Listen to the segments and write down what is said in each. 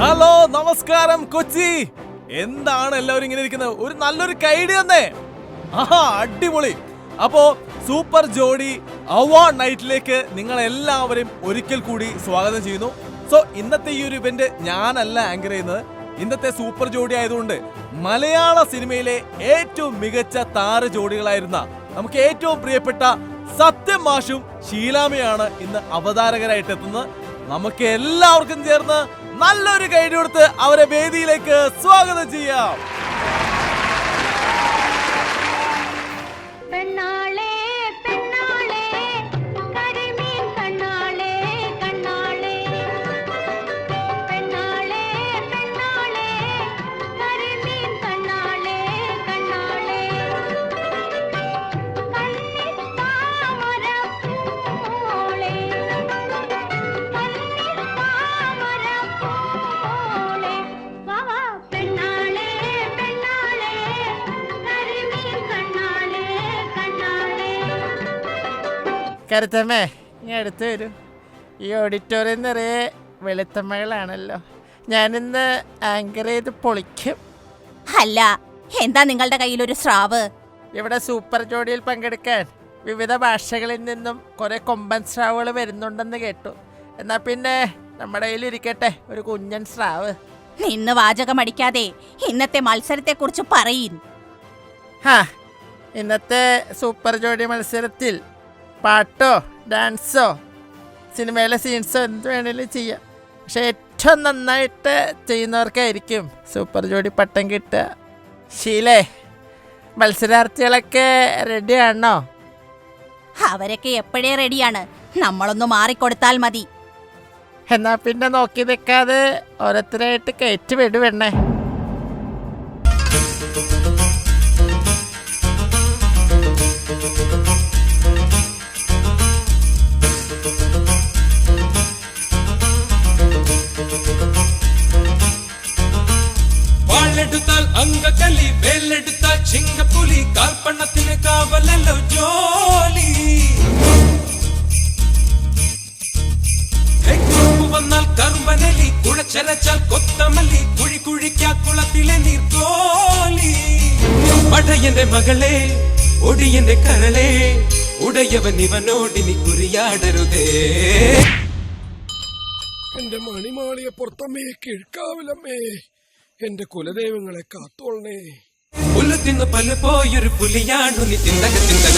Hello നമസ്കാരം കൊച്ചി. എന്താണ് എല്ലാവരും ഇങ്ങനെ ഇരിക്കുന്നത്? ഒരു നല്ലൊരു കൈഡി തന്നെ. ആഹാ അടിപൊളി. അപ്പോ സൂപ്പർ ജോഡി അവാർഡ് നൈറ്റിലേക്ക് നിങ്ങൾ എല്ലാവരെയും ഒരിക്കൽ കൂടി സ്വാഗതം ചെയ്യുന്നു. സോ ഇന്നത്തെ ഈ ഒരു ഇവന്റ് ഞാനല്ല ആങ്കർ ചെയ്യുന്നത്. ഇന്നത്തെ സൂപ്പർ ജോഡി ആയതുകൊണ്ട് മലയാള സിനിമയിലെ ഏറ്റവും മികച്ച താര ജോഡികളായിരുന്ന നമുക്ക് ഏറ്റവും പ്രിയപ്പെട്ട സത്യം മാഷും ഷീലാമയാണ് ഇന്ന് അവതാരകരായിട്ട് എത്തുന്നത്. നമുക്ക് എല്ലാവർക്കും ചേർന്ന് നല്ലൊരു കൈഡി കൊടുത്ത് അവരെ വേദിയിലേക്ക് സ്വാഗതം ചെയ്യാം. കരുത്തമ്മേ ഇനി അടുത്ത് വരും. ഈ ഓഡിറ്റോറിയം നിറയെ വെളുത്തമ്മകളാണല്ലോ. ഞാനിന്ന് ആങ്കർ ചെയ്ത് പൊളിക്കും. അല്ല, എന്താ നിങ്ങളുടെ കയ്യിലൊരു സ്രാവ്? ഇവിടെ സൂപ്പർ ജോഡിയിൽ പങ്കെടുക്കാൻ വിവിധ ഭാഷകളിൽ നിന്നും കുറെ കൊമ്പൻ സ്രാവുകൾ വരുന്നുണ്ടെന്ന് കേട്ടു. എന്നാ പിന്നെ നമ്മുടെ കയ്യിലിരിക്കട്ടെ ഒരു കുഞ്ഞൻ സ്രാവ്. നിന്ന് വാചകമടിക്കാതെ ഇന്നത്തെ മത്സരത്തെ കുറിച്ച് പറയും. ഇന്നത്തെ സൂപ്പർ ജോഡി മത്സരത്തിൽ പാട്ടോ ഡാൻസോ സിനിമയിലെ സീൻസോ എന്ത് വേണേലും ചെയ്യാം. പക്ഷെ ഏറ്റവും നന്നായിട്ട് ചെയ്യുന്നവർക്കായിരിക്കും സൂപ്പർ ജോഡി പട്ടം കിട്ടുക. ശീലേ, മത്സരാർത്ഥികളൊക്കെ റെഡിയാണോ? അവരൊക്കെ എപ്പോഴേ റെഡിയാണ്. നമ്മളൊന്ന് മാറിക്കൊടുത്താൽ മതി. എന്നാ പിന്നെ നോക്കി നിൽക്കാതെ ഓരോരുത്തരായിട്ട് കയറ്റി വിടുവെണ്ണേ. വാളെടുത്താൽ അങ്കക്കലി, വേലെടുത്താൽ ചിങ്കപ്പുലി, കാൽപ്പണത്തിന് കാവലല്ലോ ജോലി. വന്നാൽ കറുമ്പനലി, കുഴച്ചരച്ചാൽ കൊത്തമല്ലി, കുഴി കുഴിക്കാ കുളത്തിലെ നീർക്കോലി. പടയന്റെ മകളെ ഒടിയന്റെ കരളെ, ഉടയവൻ ഇവനോടിനി കുറിയാടരുതേ. എന്റെ മണിമാളിയെ പുറത്തമ്മേ, കിഴക്കാവിലമ്മേ, എന്റെ കുലദൈവങ്ങളെ കാത്തോളണേ. പുല്ലത്തിന്ന് പല പോയൊരു പുലിയാണു നീ. ചിന്തക ചിന്തക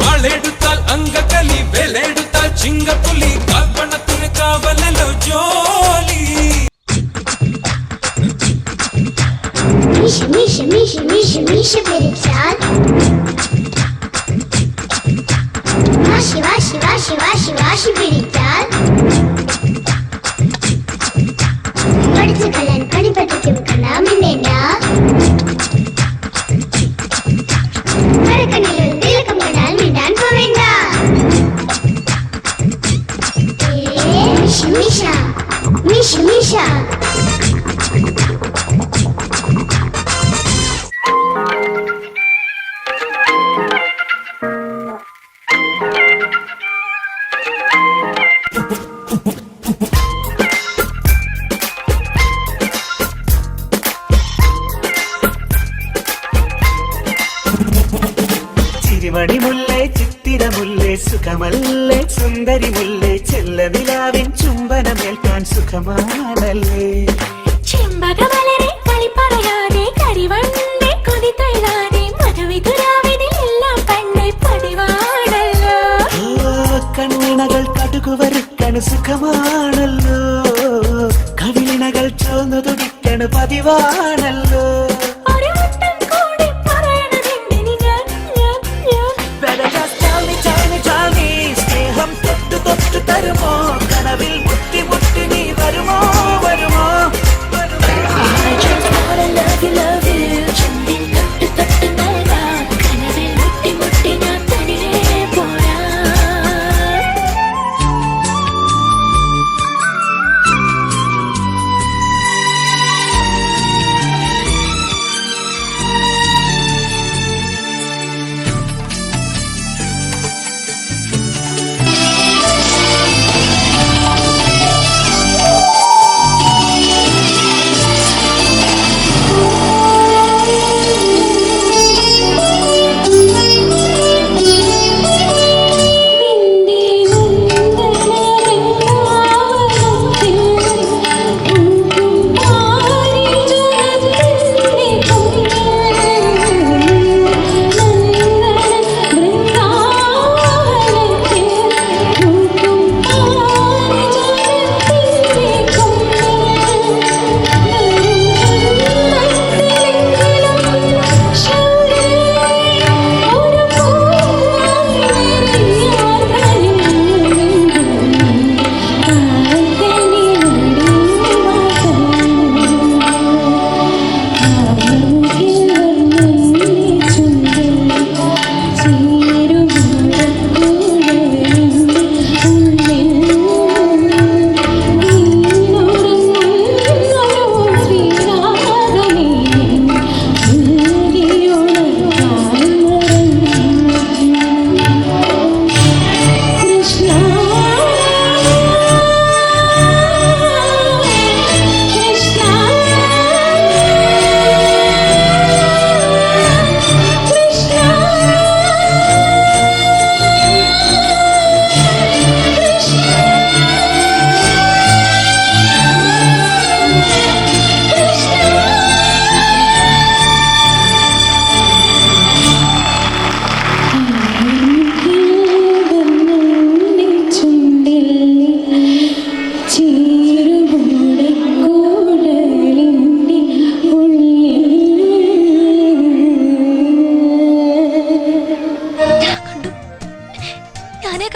വാളെടുത്താൽ അങ്കക്കലി, വേലെടുത്താൽ ചിങ്കപ്പുലി, കാൽപ്പണത്തിന് കാവലല്ലോ ജോലി. Миша, Миша, Миша, Миша, Миша перепсял. Ваши, ваши, ваши, ваши, ваши перепсял. പഠിച്ചു കളയാൻ പണി പഠിക്കും കണ്ണാമിന്നേണ്ട. മരക്കണ്ണിൽ തിലക്കം കണ്ടാൽ മിണ്ടാൻ പോവേണ്ട. മിഷ, മിഷ, മിഷ, മിഷ. ചിരിമണിമുല്ലേ, ചിത്തിരമുല്ലേ, സുഖമല്ലേ, സുന്ദരി മുല്ലേ, ചെല്ലനിലാവിൻ ചുംബനമേൽക്കാൻ സുഖമാണല്ലേ. ചെമ്പകമലരെ കളി പറയാതെ, കരിവണ്ടേ കൊതി തൊഴാതെ, മധുവിധുരാവിനെല്ലാം പണ്ടേ പതിവാണല്ലോ. കണ്ണിണകൾ കടുകുവരുക്കണ് സുഖമാണല്ലോ, കവിളിണകൾ ചോന്നു തുടിക്കണ് പതിവാണല്ലോ. സ്നേഹം തൊട്ടു തൊട്ടു തരുമോ, കനവിൽ മുട്ടി മുട്ടി നീ വരുമോ വരുമോ?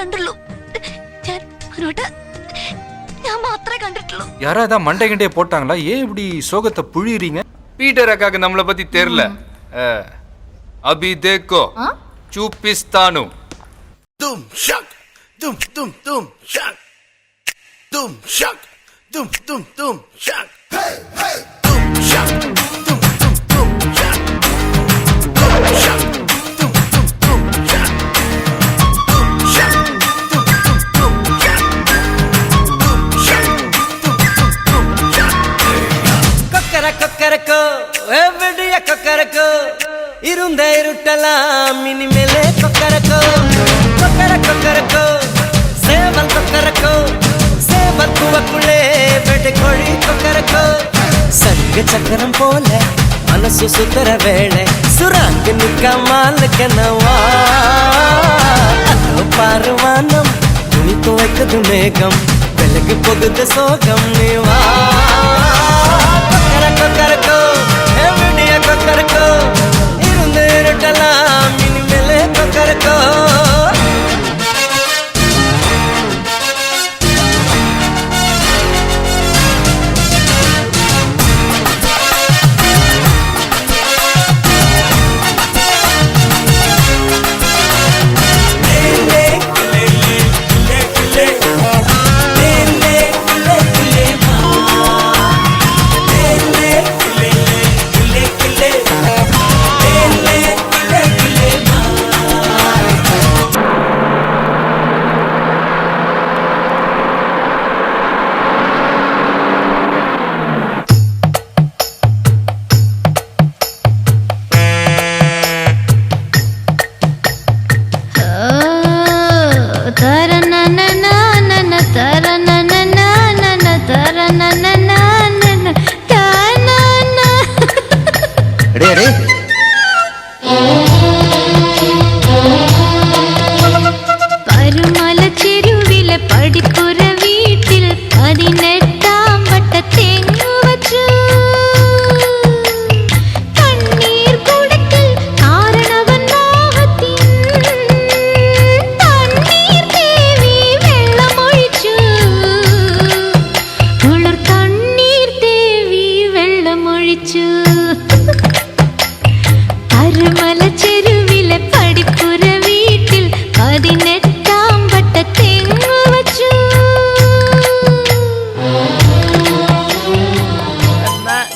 കണ്ടുള്ളൂ. ഞാൻ അവരോട് ഞാൻ മാത്രമേ കണ്ടിട്ടുള്ളൂ. யாராவது மண்டை கிண்டையை போட்டாங்களா? ஏன் இப்படி சோகத்தை புழியறீங்க? பீட்டர் அக்காக்கு நம்மளை பத்தி தெரியல. அபி தேக்கோ சூப்பிஸ்தானு தும் ஷக் தும் தும் தும் ஷக் தும் ஷக் தும் தும் தும் ஷக் ஹே ஹே தும் ஷக் தும் தும் தும் ஷக் தும் ஷக் தும் தும் தும் ஷக் தும் ஷக் தும் தும் தும் ஷக் தும் ஷக் தும் தும் தும் ஷக் கொக்கரக்கோ எவ்வடிய கொக்கரக்கோ இருந்த இருட்டலாம் இனிமேலே கொக்கரக்கோ கொக்கரக்கோ சேவல் கொக்கரக்கோ சேவல் பூவக்குள்ளே வெடி கோழி கொக்கரக்கோ சங்க சக்கரம் போல மனசு சுத்தர வேளை சுராங்க நிக்காமல் கனவா அதோ பாருவானம் துணி துவைக்குது மேகம் விலகி போகுது சோகம் நீவா கொக்கரக்கோ எவ்வடிய கொக்கரக்கோ இருந்து இருட்டலாம் இனிமேலே கொக்கரக்கோ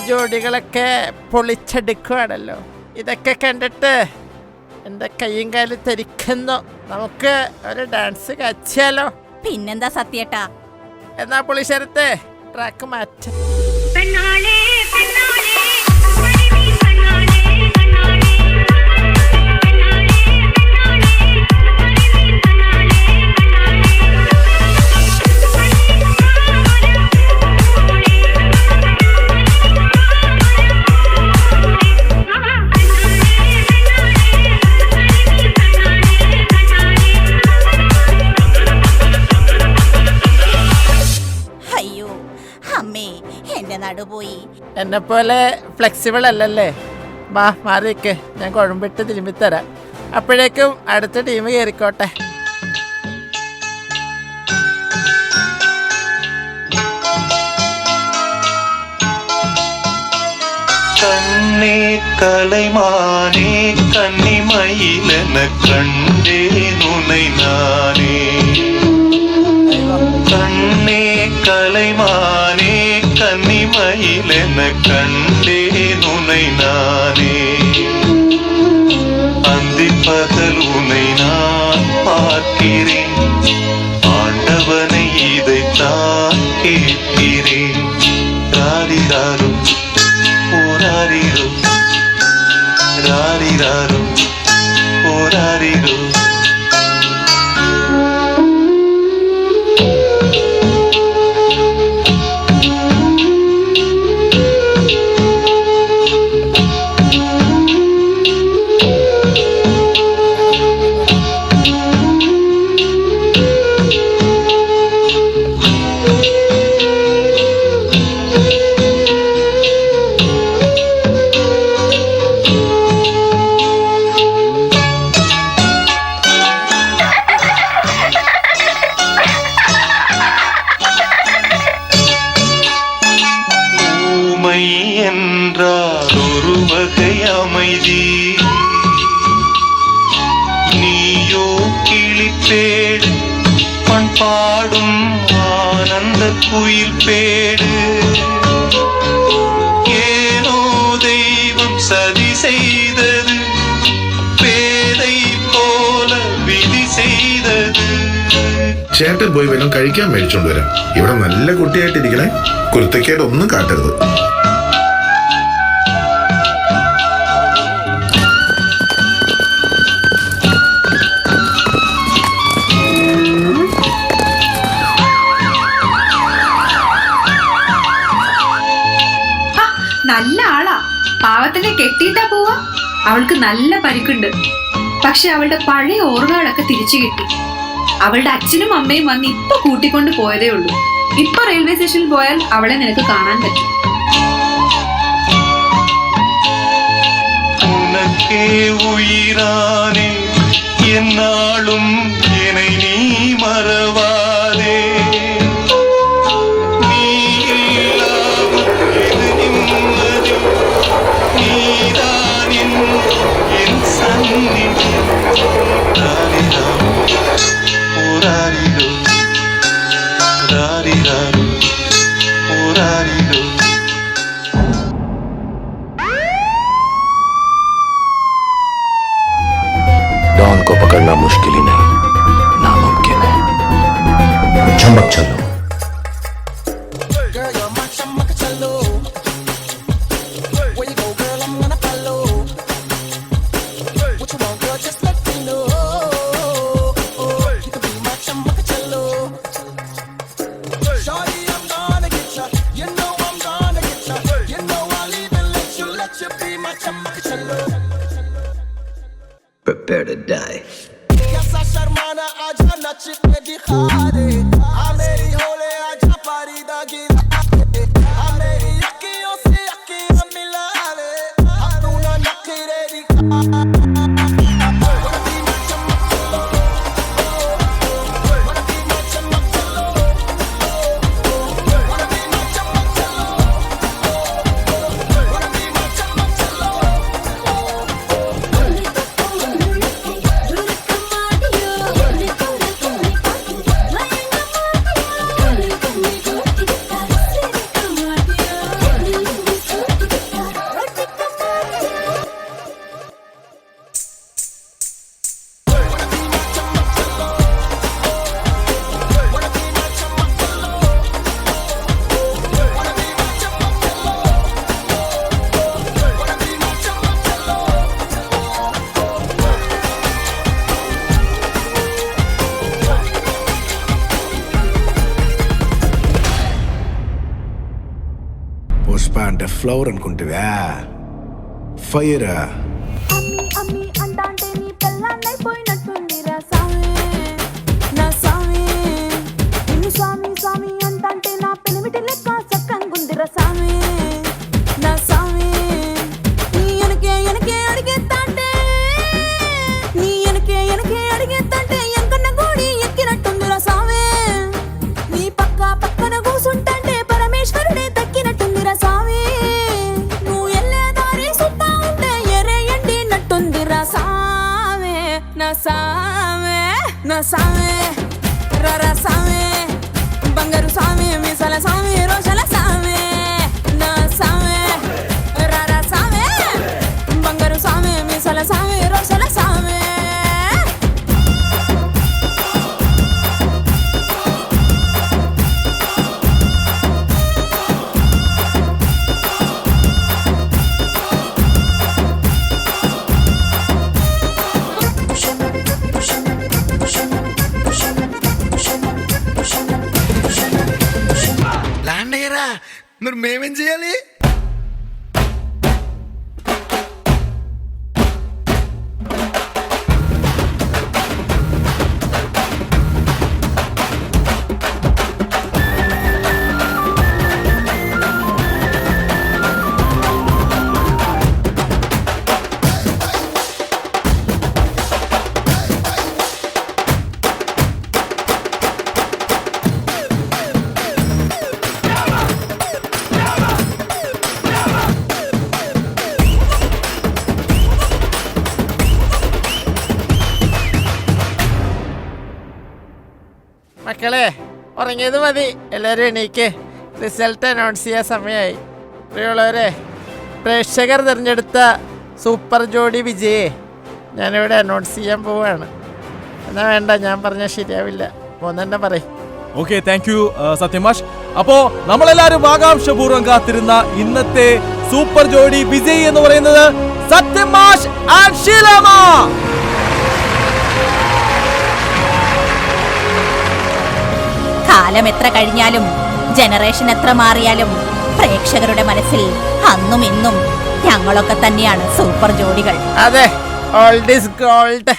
ജോഡികളൊക്കെ പൊളിച്ചെടുക്കുകയാണല്ലോ. ഇതൊക്കെ കണ്ടിട്ട് എൻ്റെ കയ്യും കാലും തെരിക്കുന്നു. നമുക്ക് ഒരു ഡാൻസ് കളിച്ചാലോ? പിന്നെന്താ സത്യേട്ടാ. എന്നാ പുളിശരത്തെ ട്രാക്ക് മാറ്റാം. അയ്യോ അമ്മേ, എന്റെ നടുപോയി. എന്നെ പോലെ ഫ്ലെക്സിബിൾ അല്ലല്ലേ? വാ മാറിക്ക്, ഞാൻ കുഴമ്പിട്ട് തിരുമ്പിത്തരാം. അപ്പോഴേക്കും അടുത്ത ടീം കയറിക്കോട്ടെ. கண்ணே கலைமானே கன்னிமயிலென கண்டேன் உனை நானே. கண்ணே கலைமானே கன்னிமயிலென கண்டேன் உனை நானே. அந்தி பகல் உனை நான் பார்க்கிறேன், ஆண்டவனை இதைத்தான் கேட்கிறேன். ராரிராரோ போராரிரோ ராரிராரோ போராரிரோ. உயிர் பேடு ஏனோ தெய்வம் சதி செய்தது பேதை போல விதி செய்தது ചേട്ടൻ പോയി വല്ലതും കഴിക്കാൻ മേടിച്ചോണ്ട് വരാം. ഇവിടെ നല്ല കുട്ടിയായിട്ടിരിക്കണേ, കുരുത്തക്കേട് ഒന്നും കാട്ടരുത്. നല്ല ആളാ, പാവത്തിനെ കെട്ടിയിട്ടാ പോവാ. അവൾക്ക് നല്ല പരിക്കുണ്ട്, പക്ഷെ അവളുടെ പഴയ ഓർമ്മകളൊക്കെ തിരിച്ചു കിട്ടി. അവളുടെ അച്ഛനും അമ്മയും വന്ന് ഇപ്പൊ കൂട്ടിക്കൊണ്ട് പോയതേ ഉള്ളൂ. ഇപ്പൊ റെയിൽവേ സ്റ്റേഷനിൽ പോയാൽ അവളെ നിനക്ക് കാണാൻ പറ്റും. உனக்கே உயிரானே என்னாலும் என்னை நீ மறவாதே நீ இல்லாமல் எது நிம்மதி நீதான் என் சந்நிதி ராரிராம் ஓராரிரோ ராரிராம் ஓராரிரோ डॉन को पकड़ना मुश्किल ही नहीं, नामुमकिन है. चमक चलो. Prepare to die. పుష్ప అంటే ఫ్లవర్ అనుకుంటువా? ఫైర్. నా సామే రర సామే బంగారు సామే మిసల సామే రోషల సామే నా సామే రర సామే బంగారు సామే మిసల సామే రోషల సామే ల్యాండ్ అయ్యారా? మరి మేమేం చేయాలి? മക്കളെ, ഉറങ്ങിയത് മതി. എല്ലാവരും എണീക്ക്. റിസൾട്ട് അനൗൺസ് ചെയ്യാൻ സമയമായി. പ്രിയമുള്ളവരെ, പ്രേക്ഷകർ തിരഞ്ഞെടുത്ത സൂപ്പർ ജോഡി വിജയെ ഞാനിവിടെ അനൗൺസ് ചെയ്യാൻ പോവുകയാണ്. എന്നാ വേണ്ട, ഞാൻ പറഞ്ഞാൽ ശരിയാവില്ല. മോന്നെ പറയും. ഓക്കെ, താങ്ക് യു സത്യമാഷ്. അപ്പോ നമ്മളെല്ലാരും ആകാംക്ഷപൂർവ്വം കാത്തിരുന്ന ഇന്നത്തെ സൂപ്പർ ജോഡി വിജയ് എന്ന് പറയുന്നത് സത്യമാഷ് ആൻഡ് ഷീലാമ്മ. കാലം എത്ര കഴിഞ്ഞാലും ജനറേഷൻ എത്ര മാറിയാലും പ്രേക്ഷകരുടെ മനസ്സിൽ അന്നും ഇന്നും ഞങ്ങളൊക്കെ തന്നെയാണ് സൂപ്പർ ജോഡികൾ. അതെ, ഓൾഡ് ഈസ് ഗോൾഡ്.